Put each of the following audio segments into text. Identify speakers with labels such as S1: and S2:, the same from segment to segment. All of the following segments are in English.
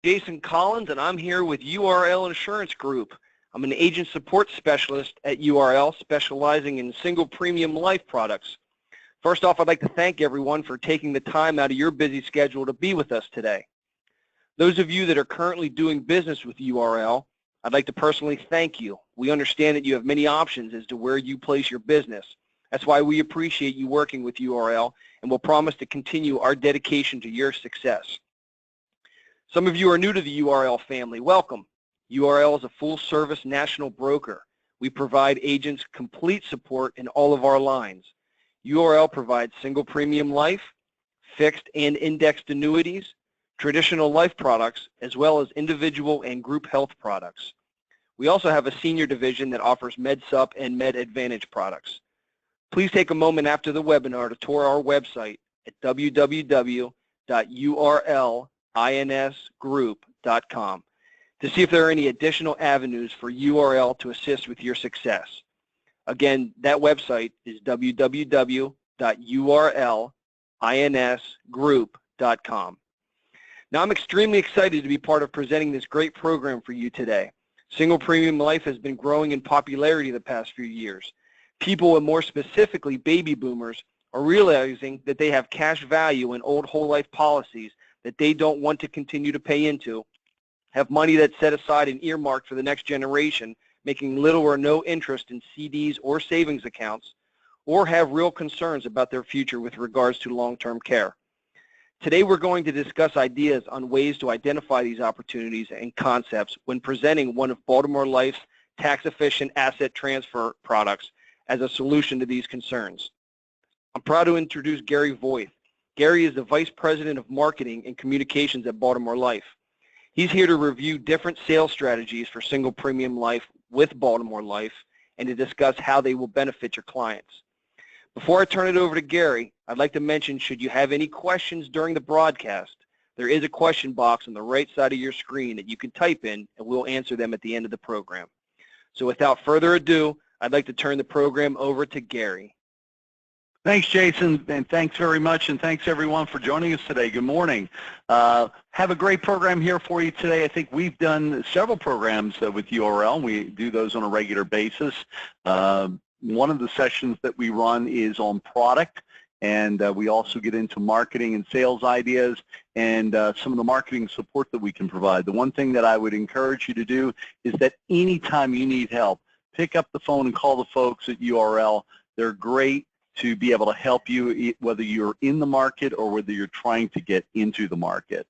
S1: Jason Collins, and I'm here with URL Insurance Group. I'm an agent support specialist at URL, specializing in single premium life products. First off, I'd like to thank everyone for taking the time out of your busy schedule to be with us today. Those of you that are currently doing business with URL, I'd like to personally thank you. We understand that you have many options as to where you place your business. That's why we appreciate you working with URL, and we'll promise to continue our dedication to your success. Some of you are new to the URL family. Welcome. URL is a full-service national broker. We provide agents complete support in all of our lines. URL provides single premium life, fixed and indexed annuities, traditional life products, as well as individual and group health products. We also have a senior division that offers MedSup and Med Advantage products. Please take a moment after the webinar to tour our website at www.urlinsgroup.com to see if there are any additional avenues for URL to assist with your success. Again, that website is www.urlinsgroup.com. Now, I'm extremely excited to be part of presenting this great program for you today. Single premium life has been growing in popularity the past few years. People, and more specifically baby boomers, are realizing that they have cash value in old whole life policies that they don't want to continue to pay into, have money that's set aside and earmarked for the next generation, making little or no interest in CDs or savings accounts, or have real concerns about their future with regards to long-term care. Today we're going to discuss ideas on ways to identify these opportunities and concepts when presenting one of Baltimore Life's tax-efficient asset transfer products as a solution to these concerns. I'm proud to introduce Gary Voith. Gary is the Vice President of Marketing and Communications at Baltimore Life. He's here to review different sales strategies for single premium life with Baltimore Life and to discuss how they will benefit your clients. Before I turn it over to Gary, I'd like to mention, should you have any questions during the broadcast, there is a question box on the right side of your screen that you can type in, and we'll answer them at the end of the program. So without further ado, I'd like to turn the program over to Gary.
S2: Thanks, Jason, and thanks very much, and thanks everyone for joining us today. Good morning. Have a great program here for you today. I think we've done several programs with URL, and we do those on a regular basis. One of the sessions that we run is on product, and we also get into marketing and sales ideas and some of the marketing support that we can provide. The one thing that I would encourage you to do is that anytime you need help, pick up the phone and call the folks at URL. They're great to be able to help you, whether you're in the market or whether you're trying to get into the market.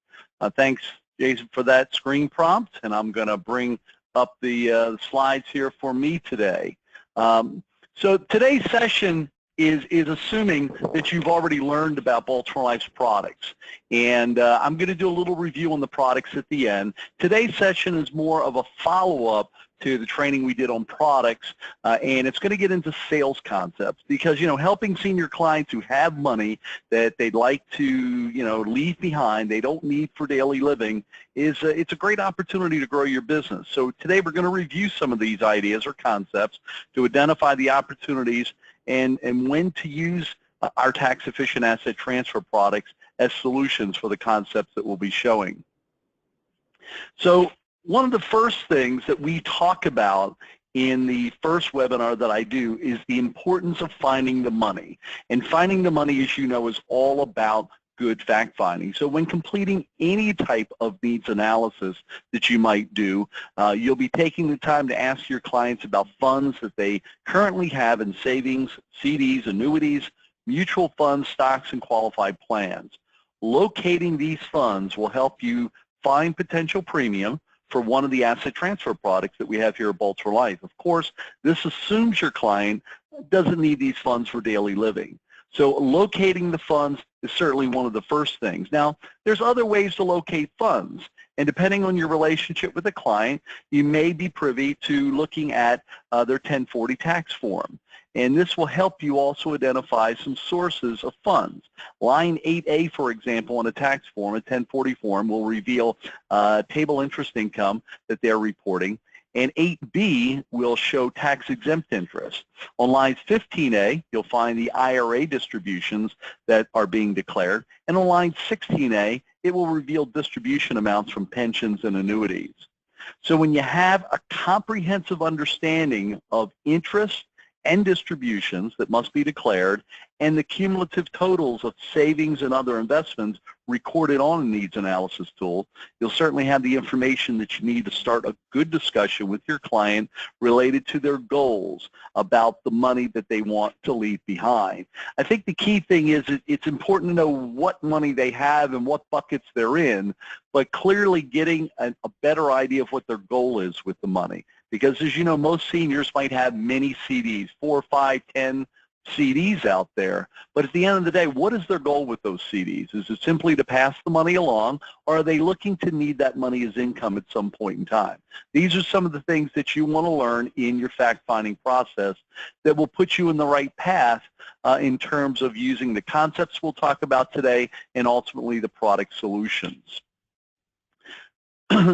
S2: Thanks, Jason, for that screen prompt, and I'm going to bring up the slides here for me today. So today's session is assuming that you've already learned about Baltimore Life's products, and I'm going to do a little review on the products at the end. Today's session is more of a follow-up to the training we did on products, and it's going to get into sales concepts because, you know, helping senior clients who have money that they'd like to, you know, leave behind, they don't need for daily living, it's a great opportunity to grow your business. So today we're going to review some of these ideas or concepts to identify the opportunities and when to use our tax-efficient asset transfer products as solutions for the concepts that we'll be showing. So one of the first things that we talk about in the first webinar that I do is the importance of finding the money. And finding the money, as you know, is all about good fact-finding. So when completing any type of needs analysis that you might do, you'll be taking the time to ask your clients about funds that they currently have in savings, CDs, annuities, mutual funds, stocks, and qualified plans. Locating these funds will help you find potential premium for one of the asset transfer products that we have here at Baltimore Life. Of course, this assumes your client doesn't need these funds for daily living. So locating the funds is certainly one of the first things. Now, there's other ways to locate funds, and depending on your relationship with the client, you may be privy to looking at their 1040 tax form. And this will help you also identify some sources of funds. Line 8A, for example, on a tax form, a 1040 form, will reveal table interest income that they're reporting. And 8B will show tax-exempt interest. On lines 15A, you'll find the IRA distributions that are being declared. And on line 16A, it will reveal distribution amounts from pensions and annuities. So when you have a comprehensive understanding of interest and distributions that must be declared, and the cumulative totals of savings and other investments recorded on a needs analysis tool, you'll certainly have the information that you need to start a good discussion with your client related to their goals about the money that they want to leave behind. I think the key thing is it's important to know what money they have and what buckets they're in, but clearly getting a better idea of what their goal is with the money. Because as you know, most seniors might have many CDs, 4, 5, 10 CDs out there. But at the end of the day, what is their goal with those CDs? Is it simply to pass the money along, or are they looking to need that money as income at some point in time? These are some of the things that you want to learn in your fact-finding process that will put you in the right path in terms of using the concepts we'll talk about today and ultimately the product solutions.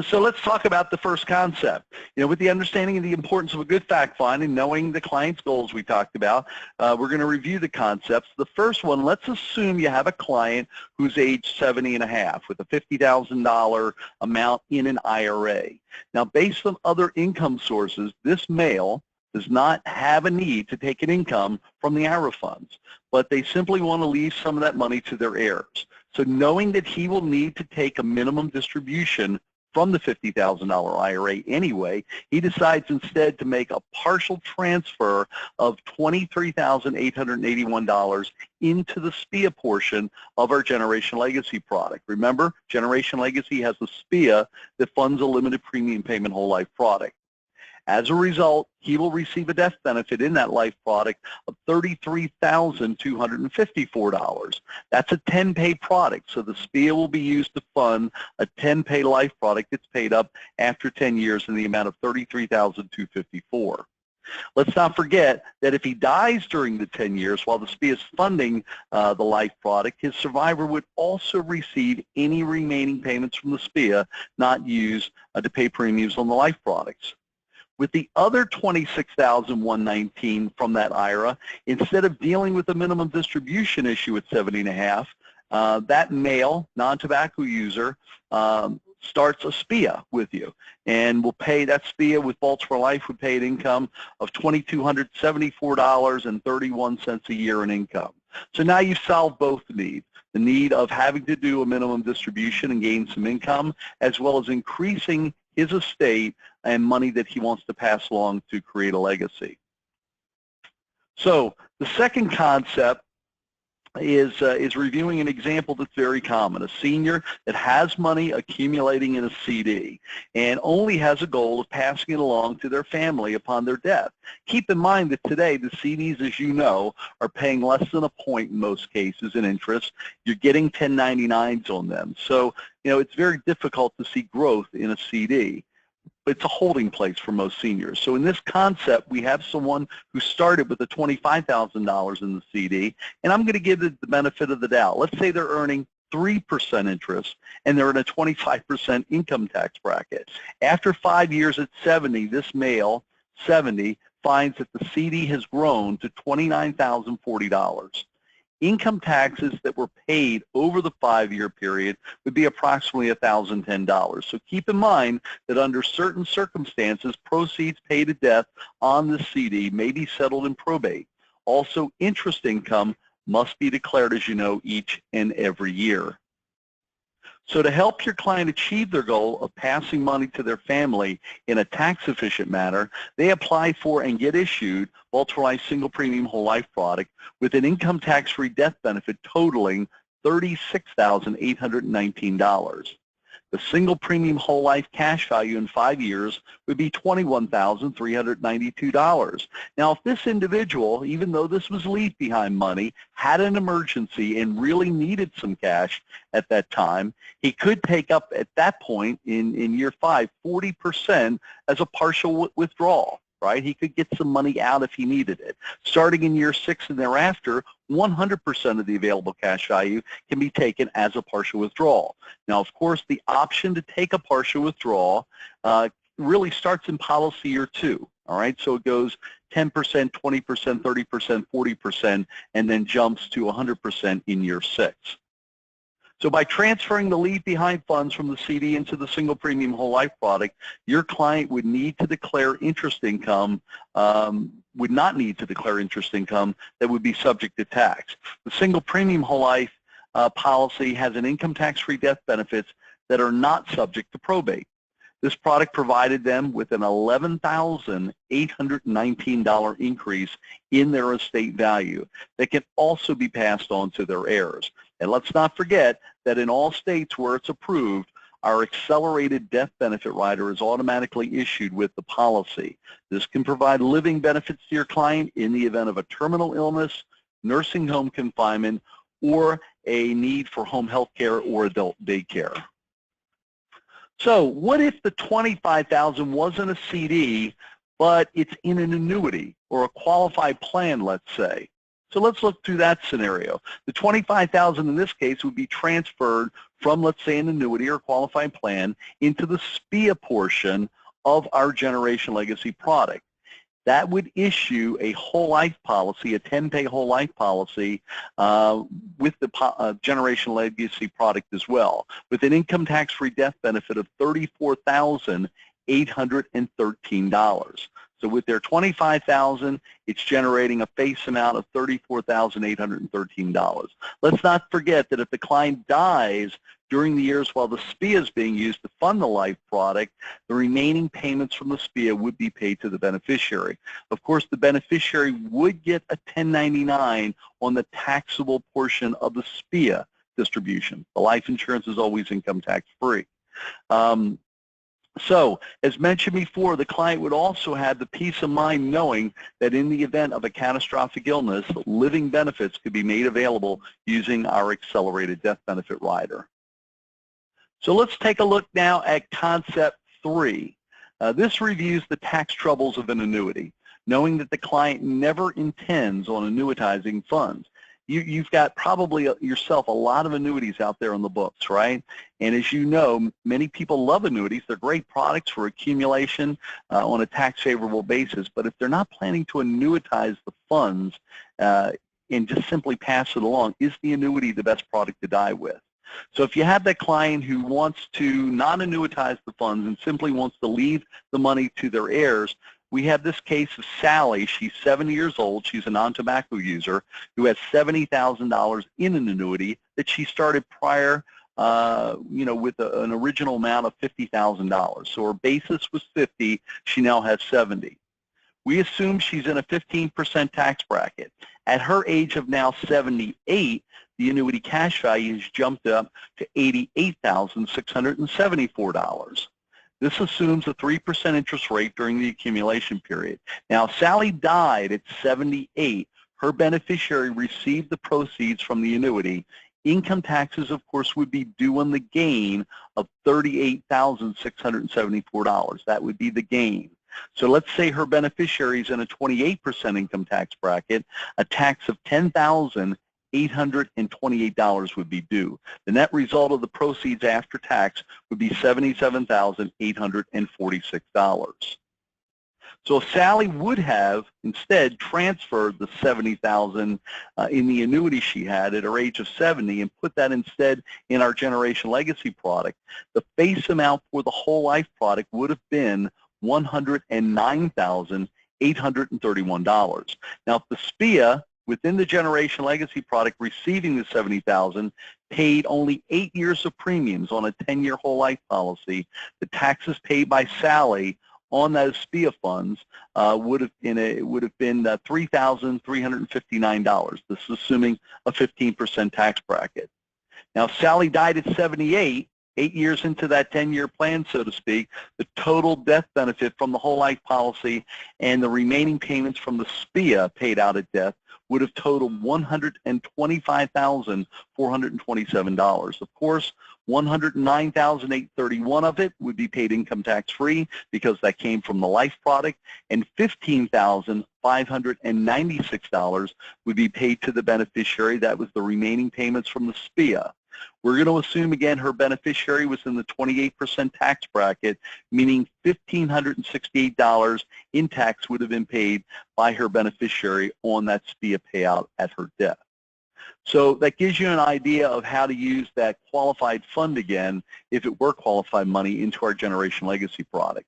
S2: So let's talk about the first concept. With the understanding of the importance of a good fact finding, knowing the client's goals we talked about, we're going to review the concepts. The first one, let's assume you have a client who's age 70 and a half with a $50,000 amount in an IRA. Now, based on other income sources, this male does not have a need to take an income from the IRA funds, but they simply want to leave some of that money to their heirs. So knowing that he will need to take a minimum distribution from the $50,000 IRA anyway, he decides instead to make a partial transfer of $23,881 into the SPIA portion of our Generation Legacy product. Remember, Generation Legacy has a SPIA that funds a limited premium payment whole life product. As a result, he will receive a death benefit in that life product of $33,254. That's a 10-pay product, so the SPIA will be used to fund a 10-pay life product that's paid up after 10 years in the amount of $33,254. Let's not forget that if he dies during the 10 years while the SPIA is funding the life product, his survivor would also receive any remaining payments from the SPIA not used to pay premiums on the life products. With the other $26,119 from that IRA, instead of dealing with the minimum distribution issue at 70 and a half, that male non-tobacco user starts a SPIA with you, and will pay that SPIA with Baltimore Life would pay an income of $2,274.31 a year in income. So now you've solved both needs. The need of having to do a minimum distribution and gain some income, as well as increasing his estate and money that he wants to pass along to create a legacy. So the second concept is reviewing an example that's very common, a senior that has money accumulating in a CD and only has a goal of passing it along to their family upon their death. Keep in mind that today the CDs, as you know, are paying less than a point in most cases in interest. You're getting 1099s on them. So, it's very difficult to see growth in a CD. It's a holding place for most seniors. So in this concept, we have someone who started with a $25,000 in the CD, and I'm going to give it the benefit of the doubt. Let's say they're earning 3% interest, and they're in a 25% income tax bracket. After 5 years at 70, this male, 70, finds that the CD has grown to $29,040. Income taxes that were paid over the 5-year period would be approximately $1,010. So keep in mind that under certain circumstances, proceeds paid at death on the CD may be settled in probate. Also, interest income must be declared, as you know, each and every year. So to help your client achieve their goal of passing money to their family in a tax-efficient manner, they apply for and get issued Baltimore Life Single Premium Whole Life product with an income tax-free death benefit totaling $36,819. The single premium whole life cash value in 5 years would be $21,392. Now, if this individual, even though this was leave behind money, had an emergency and really needed some cash at that time, he could take up at that point in year 5, 40% as a partial withdrawal. Right? He could get some money out if he needed it. Starting in year 6 and thereafter, 100% of the available cash value can be taken as a partial withdrawal. Now, of course, the option to take a partial withdrawal really starts in policy year 2. All right, so it goes 10%, 20%, 30%, 40%, and then jumps to 100% in year 6. So by transferring the leave behind funds from the CD into the single premium whole life product, your client would need to declare interest income, would not need to declare interest income that would be subject to tax. The single premium whole life policy has an income tax-free death benefits that are not subject to probate. This product provided them with an $11,819 increase in their estate value that can also be passed on to their heirs. And let's not forget that in all states where it's approved, our accelerated death benefit rider is automatically issued with the policy. This can provide living benefits to your client in the event of a terminal illness, nursing home confinement, or a need for home health care or adult daycare. So what if the $25,000 wasn't a CD, but it's in an annuity or a qualified plan, let's say? So let's look through that scenario. The $25,000 in this case would be transferred from, let's say, an annuity or qualified plan into the SPIA portion of our Generation Legacy product. That would issue a whole life policy, a 10-pay whole life policy with the Generation Legacy product as well, with an income tax-free death benefit of $34,813. So with their $25,000, it's generating a face amount of $34,813. Let's not forget that if the client dies during the years while the SPIA is being used to fund the life product, the remaining payments from the SPIA would be paid to the beneficiary. Of course, the beneficiary would get a 1099 on the taxable portion of the SPIA distribution. The life insurance is always income tax-free. So, as mentioned before, the client would also have the peace of mind knowing that in the event of a catastrophic illness, living benefits could be made available using our accelerated death benefit rider. So let's take a look now at concept 3. This reviews the tax troubles of an annuity, knowing that the client never intends on annuitizing funds. You've got probably yourself a lot of annuities out there on the books, right? And as you know, many people love annuities. They're great products for accumulation on a tax-favorable basis. But if they're not planning to annuitize the funds and just simply pass it along, is the annuity the best product to die with? So if you have that client who wants to not annuitize the funds and simply wants to leave the money to their heirs, we have this case of Sally. She's 70 years old. She's a non-tobacco user who has $70,000 in an annuity that she started prior, with an original amount of $50,000. So her basis was 50. She now has 70. We assume she's in a 15% tax bracket. At her age of now 78, the annuity cash value has jumped up to $88,674. This assumes a 3% interest rate during the accumulation period. Now, Sally died at 78. Her beneficiary received the proceeds from the annuity. Income taxes, of course, would be due on the gain of $38,674. That would be the gain. So let's say her beneficiary is in a 28% income tax bracket. A tax of $10,828 would be due. The net result of the proceeds after tax would be $77,846. So if Sally would have instead transferred the $70,000 in the annuity she had at her age of 70 and put that instead in our Generation Legacy product, the face amount for the whole life product would have been $109,831. Now, if the SPIA within the Generation Legacy product receiving the $70,000 paid only 8 years of premiums on a 10-year whole life policy, the taxes paid by Sally on those SPIA funds would have been $3,359. This is assuming a 15% tax bracket. Now, if Sally died at 78, 8 years into that 10-year plan, so to speak, the total death benefit from the whole life policy and the remaining payments from the SPIA paid out at death would have totaled $125,427. Of course, $109,831 of it would be paid income tax-free because that came from the life product, and $15,596 would be paid to the beneficiary. That was the remaining payments from the SPIA. We're going to assume, again, her beneficiary was in the 28% tax bracket, meaning $1,568 in tax would have been paid by her beneficiary on that SPIA payout at her death. So that gives you an idea of how to use that qualified fund again, if it were qualified money, into our Generation Legacy product.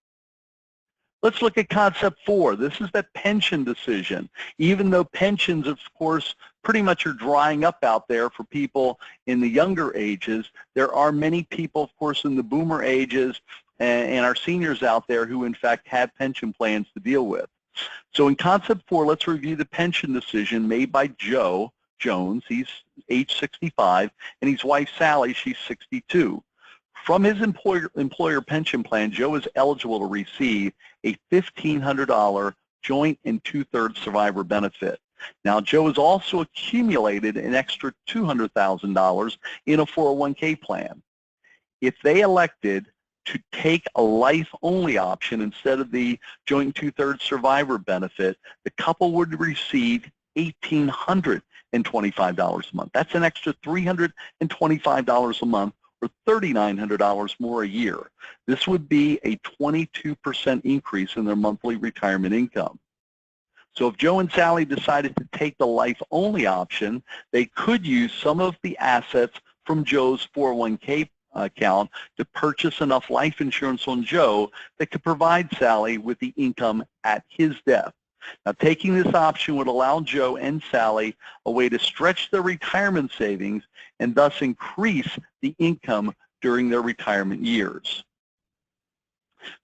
S2: Let's look at concept 4. This is that pension decision. Even though pensions, of course, pretty much are drying up out there for people in the younger ages, there are many people, of course, in the boomer ages and our seniors out there who, in fact, have pension plans to deal with. So in concept 4, let's review the pension decision made by Joe Jones. He's age 65, and his wife, Sally, she's 62. From his employer pension plan, Joe is eligible to receive a $1,500 joint and two-thirds survivor benefit. Now, Joe has also accumulated an extra $200,000 in a 401k plan. If they elected to take a life-only option instead of the joint two-thirds survivor benefit, the couple would receive $1,825 a month. That's an extra $325 a month, or $3,900 more a year. This would be a 22% increase in their monthly retirement income. So if Joe and Sally decided to take the life-only option, they could use some of the assets from Joe's 401k account to purchase enough life insurance on Joe that could provide Sally with the income at his death. Now, taking this option would allow Joe and Sally a way to stretch their retirement savings and thus increase the income during their retirement years.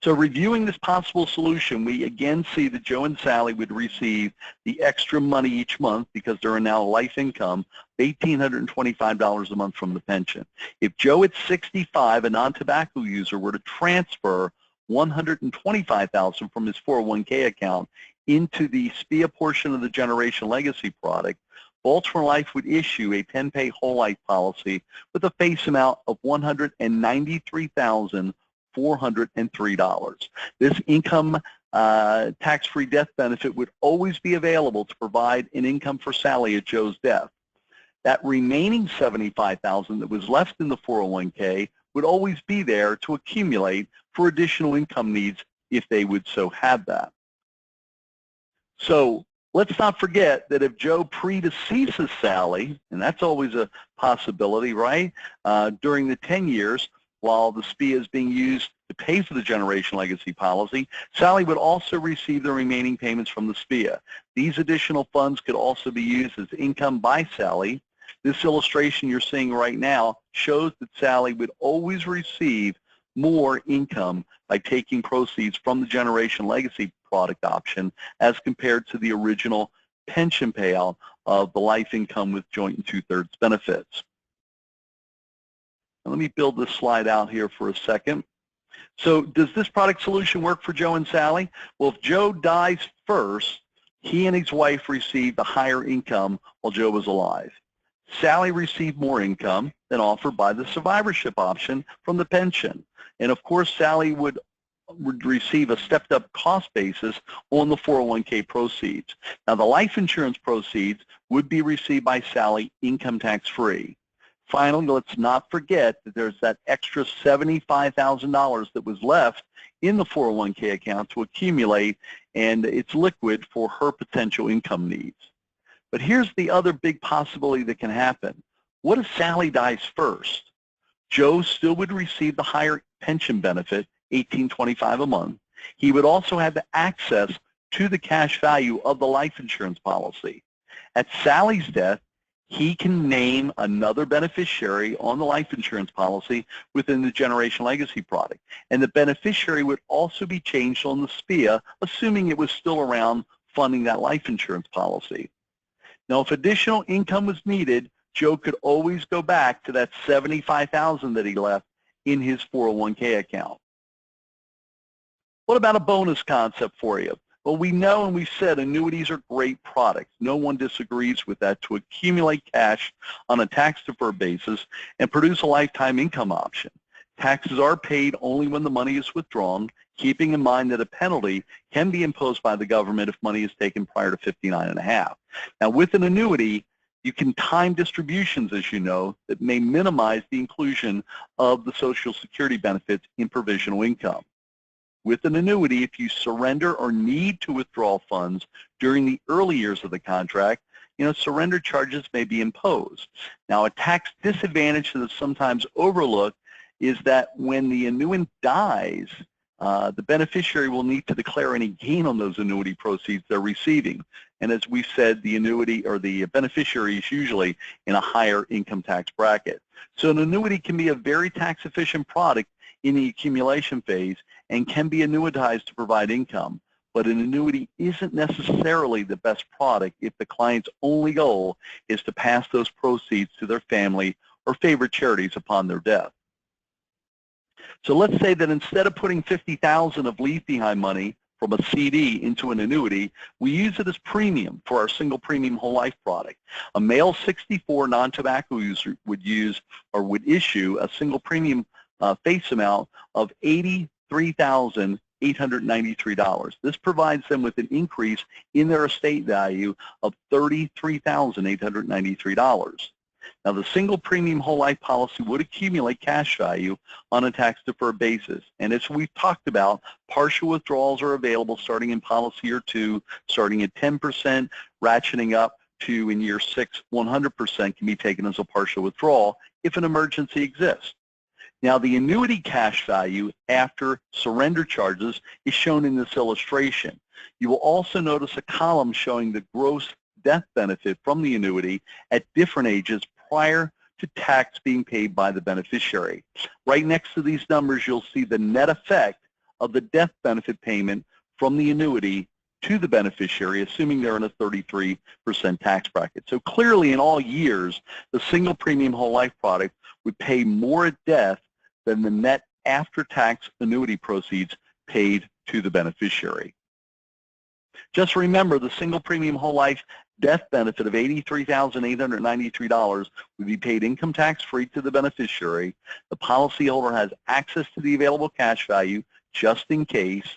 S2: So reviewing this possible solution, we again see that Joe and Sally would receive the extra money each month because they're now a life income, $1,825 a month from the pension. If Joe at 65, a non-tobacco user, were to transfer $125,000 from his 401k account into the SPIA portion of the Generation Legacy product, Baltimore Life would issue a 10-pay whole life policy with a face amount of $193,403. This income tax-free death benefit would always be available to provide an income for Sally at Joe's death. That remaining $75,000 that was left in the 401k would always be there to accumulate for additional income needs if they would so have that. So let's not forget that if Joe predeceases Sally, and that's always a possibility, right, during the 10 years while the SPIA is being used to pay for the Generation Legacy policy, Sally would also receive the remaining payments from the SPIA. These additional funds could also be used as income by Sally. This illustration you're seeing right now shows that Sally would always receive more income by taking proceeds from the Generation Legacy product option as compared to the original pension payout of the life income with joint and two-thirds benefits. Now, let me build this slide out here for a second. So does this product solution work for Joe and Sally? Well, if Joe dies first, he and his wife receive the higher income while Joe was alive. Sally received more income than offered by the survivorship option from the pension. And of course, Sally would receive a stepped-up cost basis on the 401k proceeds. Now, the life insurance proceeds would be received by Sally income tax-free. Finally, let's not forget that there's that extra $75,000 that was left in the 401k account to accumulate, and it's liquid for her potential income needs. But here's the other big possibility that can happen. What if Sally dies first? Joe still would receive the higher pension benefit, $1,825 a month. He would also have the access to the cash value of the life insurance policy. At Sally's death, he can name another beneficiary on the life insurance policy within the Generation Legacy product. And the beneficiary would also be changed on the SPIA, assuming it was still around funding that life insurance policy. Now, if additional income was needed, Joe could always go back to that $75,000 that he left in his 401k account. What about a bonus concept for you? Well, we know and we've said annuities are great products. No one disagrees with that, to accumulate cash on a tax-deferred basis and produce a lifetime income option. Taxes are paid only when the money is withdrawn, keeping in mind that a penalty can be imposed by the government if money is taken prior to 59 and a half. Now, with an annuity, You can time distributions, as you know, that may minimize the inclusion of the Social Security benefits in provisional income. With an annuity, if you surrender or need to withdraw funds during the early years of the contract, surrender charges may be imposed. Now, a tax disadvantage that is sometimes overlooked is that when the annuitant dies, the beneficiary will need to declare any gain on those annuity proceeds they're receiving. And as we said, the annuity or the beneficiary is usually in a higher income tax bracket. So an annuity can be a very tax efficient product in the accumulation phase and can be annuitized to provide income. But an annuity isn't necessarily the best product if the client's only goal is to pass those proceeds to their family or favorite charities upon their death. So let's say that instead of putting $50,000 of leave behind money from a CD into an annuity, we use it as premium for our single premium whole life product. A male 64 non-tobacco user would use or would issue a single premium face amount of $83,893. This provides them with an increase in their estate value of $33,893. Now, the single premium whole life policy would accumulate cash value on a tax-deferred basis. And as we've talked about, partial withdrawals are available starting in policy year 2, starting at 10%, ratcheting up to, in year 6, 100% can be taken as a partial withdrawal if an emergency exists. Now, the annuity cash value after surrender charges is shown in this illustration. You will also notice a column showing the gross death benefit from the annuity at different ages prior to tax being paid by the beneficiary. Right next to these numbers, you'll see the net effect of the death benefit payment from the annuity to the beneficiary, assuming they're in a 33% tax bracket. So clearly, in all years, the single premium whole life product would pay more at death than the net after-tax annuity proceeds paid to the beneficiary. Just remember, the single premium whole life death benefit of $83,893 would be paid income tax-free to the beneficiary. The policyholder has access to the available cash value just in case.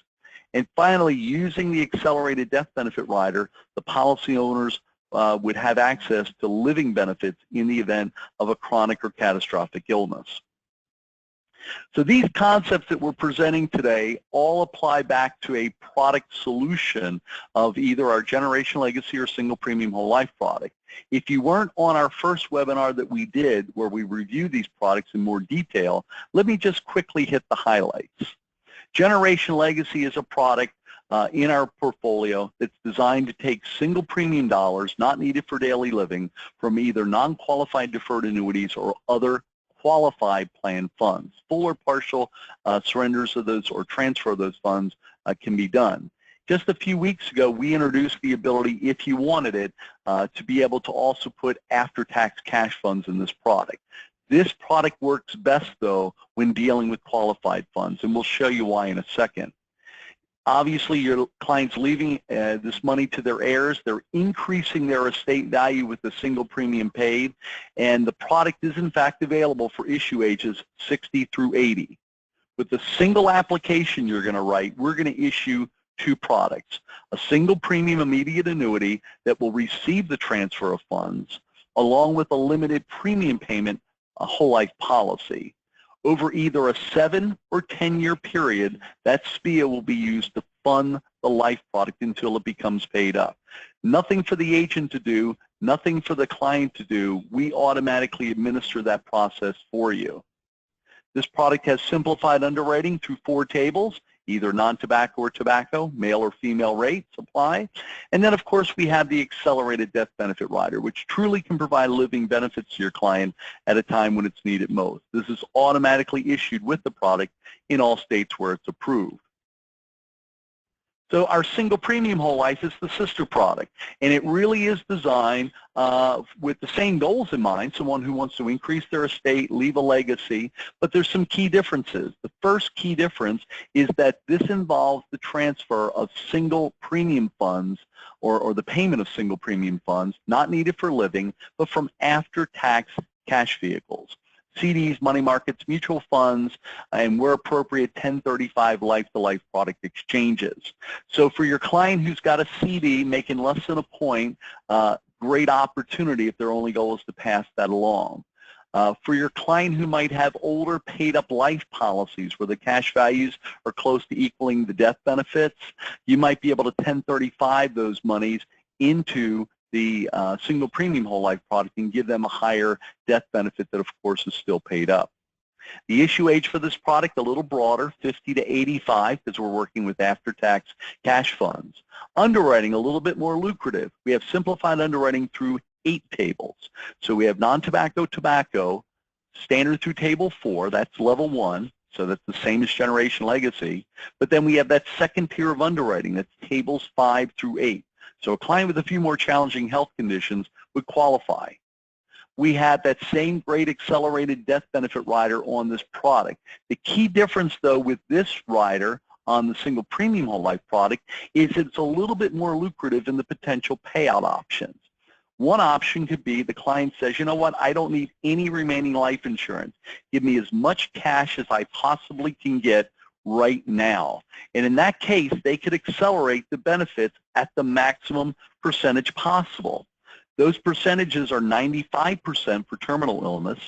S2: And finally, using the accelerated death benefit rider, the policy owners would have access to living benefits in the event of a chronic or catastrophic illness. So these concepts that we're presenting today all apply back to a product solution of either our Generation Legacy or single premium whole life product. If you weren't on our first webinar that we did where we reviewed these products in more detail, let me just quickly hit the highlights. Generation Legacy is a product in our portfolio that's designed to take single premium dollars not needed for daily living from either non-qualified deferred annuities or other qualified plan funds. Full or partial surrenders of those or transfer of those funds can be done. Just a few weeks ago, we introduced the ability, if you wanted it, to be able to also put after-tax cash funds in this product. This product works best, though, when dealing with qualified funds, and we'll show you why in a second. Obviously, your client's leaving this money to their heirs. They're increasing their estate value with the single premium paid, and the product is, in fact, available for issue ages 60 through 80. With the single application you're going to write, we're going to issue 2 products, a single premium immediate annuity that will receive the transfer of funds, along with a limited premium payment, a whole life policy. Over either a 7 or 10-year period, that SPIA will be used to fund the life product until it becomes paid up. Nothing for the agent to do, nothing for the client to do. We automatically administer that process for you. This product has simplified underwriting through 4 tables, either non-tobacco or tobacco, male or female rates apply. And then, of course, we have the accelerated death benefit rider, which truly can provide living benefits to your client at a time when it's needed most. This is automatically issued with the product in all states where it's approved. So our single premium whole life is the sister product, and it really is designed with the same goals in mind, someone who wants to increase their estate, leave a legacy, but there's some key differences. The first key difference is that this involves the transfer of single premium funds or the payment of single premium funds, not needed for living, but from after-tax cash vehicles. CDs, money markets, mutual funds, and where appropriate, 1035 life-to-life product exchanges. So for your client who's got a CD making less than a point, great opportunity if their only goal is to pass that along. For your client who might have older paid-up life policies where the cash values are close to equaling the death benefits, you might be able to 1035 those monies into the single premium whole life product and give them a higher death benefit that, of course, is still paid up. The issue age for this product, a little broader, 50 to 85, because we're working with after-tax cash funds. Underwriting, a little bit more lucrative. We have simplified underwriting through 8 tables. So we have non-tobacco, tobacco, standard through table 4, that's level 1, so that's the same as Generation Legacy. But then we have that second tier of underwriting, that's tables 5 through 8. So a client with a few more challenging health conditions would qualify. We have that same great accelerated death benefit rider on this product. The key difference, though, with this rider on the single premium whole life product is it's a little bit more lucrative in the potential payout options. One option could be the client says, you know what, I don't need any remaining life insurance. Give me as much cash as I possibly can get right now. And in that case, they could accelerate the benefits at the maximum percentage possible. Those percentages are 95% for terminal illness,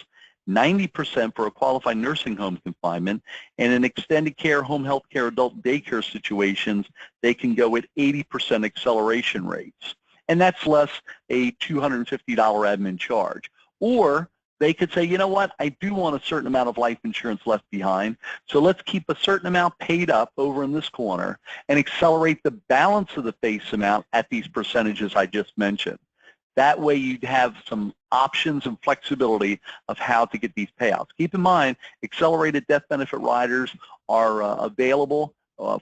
S2: 90% for a qualified nursing home confinement, and in extended care, home health care, adult daycare situations, they can go at 80% acceleration rates. And that's less a $250 admin charge. Or they could say, you know what, I do want a certain amount of life insurance left behind, so let's keep a certain amount paid up over in this corner and accelerate the balance of the face amount at these percentages I just mentioned. That way you'd have some options and flexibility of how to get these payouts. Keep in mind, accelerated death benefit riders are available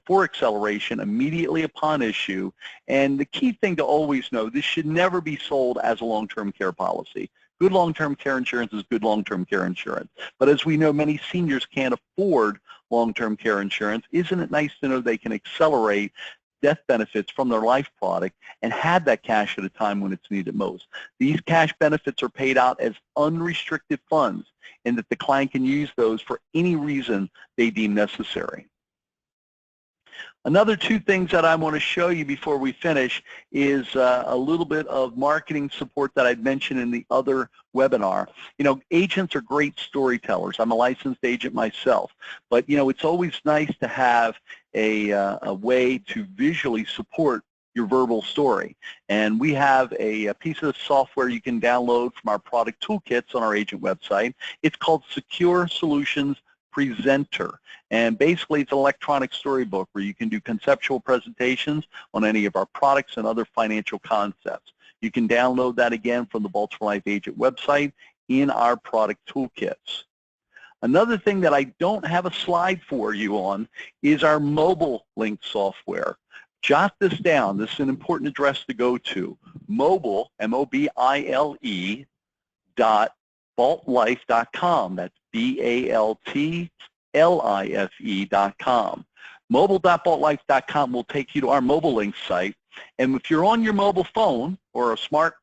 S2: for acceleration immediately upon issue. And the key thing to always know, this should never be sold as a long-term care policy. Good long-term care insurance is good long-term care insurance. But as we know, many seniors can't afford long-term care insurance. Isn't it nice to know they can accelerate death benefits from their life product and have that cash at a time when it's needed most? These cash benefits are paid out as unrestricted funds, and that the client can use those for any reason they deem necessary. Another 2 things that I want to show you before we finish is a little bit of marketing support that I'd mentioned in the other webinar. You know, agents are great storytellers. I'm a licensed agent myself, but you know, it's always nice to have a way to visually support your verbal story. And we have a piece of software you can download from our product toolkits on our agent website. It's called Secure Solutions Presenter, and basically it's an electronic storybook where you can do conceptual presentations on any of our products and other financial concepts. You can download that again from the Baltimore Life agent website in our product toolkits. Another thing that I don't have a slide for you on is our mobile link software. Jot this down. This is an important address to go to. Mobile, M-O-B-I-L-E, baltlife.com. That's BALTLIFE.com. Mobile.baltlife.com will take you to our mobile link site. And if you're on your mobile phone or a smart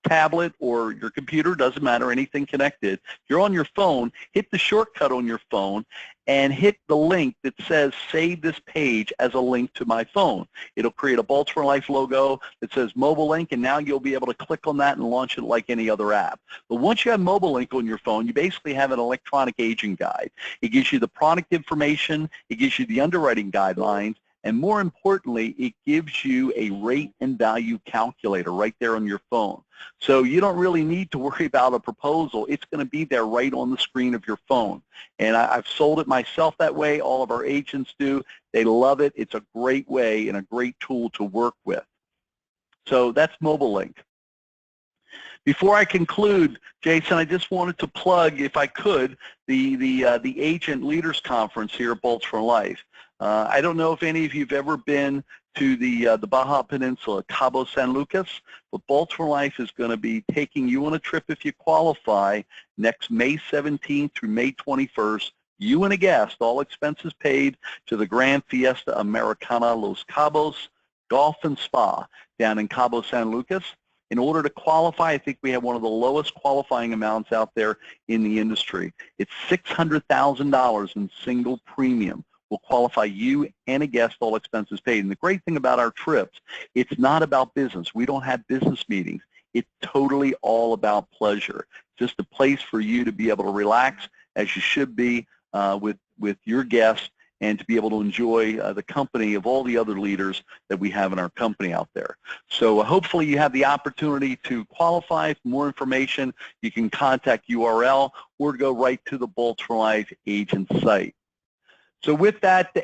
S2: tablet or your computer, doesn't matter, anything connected, if you're on your phone, hit the shortcut on your phone and hit the link that says save this page as a link to my phone. It'll create a Baltimore Life logo that says mobile link, and now you'll be able to click on that and launch it like any other app. But once you have mobile link on your phone, you basically have an electronic agent guide. It gives you the product information, it gives you the underwriting guidelines, and more importantly, it gives you a rate and value calculator right there on your phone. So you don't really need to worry about a proposal. It's going to be there right on the screen of your phone. And I've sold it myself that way. All of our agents do. They love it. It's a great way and a great tool to work with. So that's Mobile Link. Before I conclude, Jason, I just wanted to plug, if I could, the Agent Leaders Conference here at Baltimore Life. I don't know if any of you have ever been to the Baja Peninsula, Cabo San Lucas, but Baltimore Life is going to be taking you on a trip if you qualify next May 17th through May 21st, you and a guest, all expenses paid, to the Grand Fiesta Americana Los Cabos Golf and Spa down in Cabo San Lucas. In order to qualify, I think we have one of the lowest qualifying amounts out there in the industry. It's $600,000 in single premium. Will qualify you and a guest, all expenses paid. And the great thing about our trips, it's not about business. We don't have business meetings. It's totally all about pleasure. Just a place for you to be able to relax, as you should be, with your guests, and to be able to enjoy the company of all the other leaders that we have in our company out there. So hopefully you have the opportunity to qualify. For more information, you can contact URL or go right to the Baltimore Life agent site. So with that,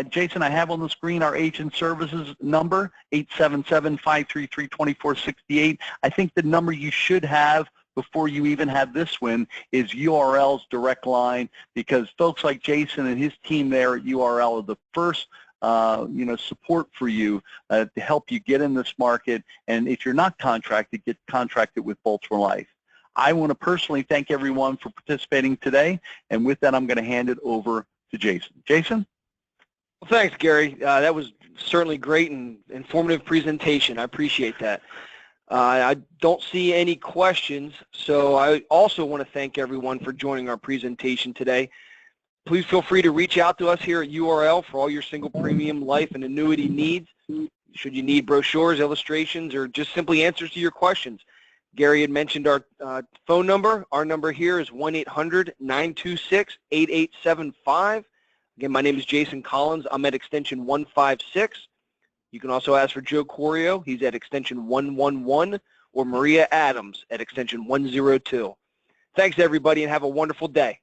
S2: Jason, I have on the screen our agent services number, 877-533-2468. I think the number you should have before you even have this one is URL's direct line, because folks like Jason and his team there at URL are the first support for you to help you get in this market. And if you're not contracted, get contracted with Baltimore Life. I want to personally thank everyone for participating today. And with that, I'm going to hand it over to Jason. Jason?
S1: Well, thanks, Gary. That was certainly great and informative presentation. I appreciate that. I don't see any questions, so I also want to thank everyone for joining our presentation today. Please feel free to reach out to us here at URL for all your single premium life and annuity needs. Should you need brochures, illustrations, or just simply answers to your questions. Gary had mentioned our phone number. Our number here is 1-800-926-8875. Again, my name is Jason Collins. I'm at extension 156. You can also ask for Joe Corio. He's at extension 111, or Maria Adams at extension 102. Thanks, everybody, and have a wonderful day.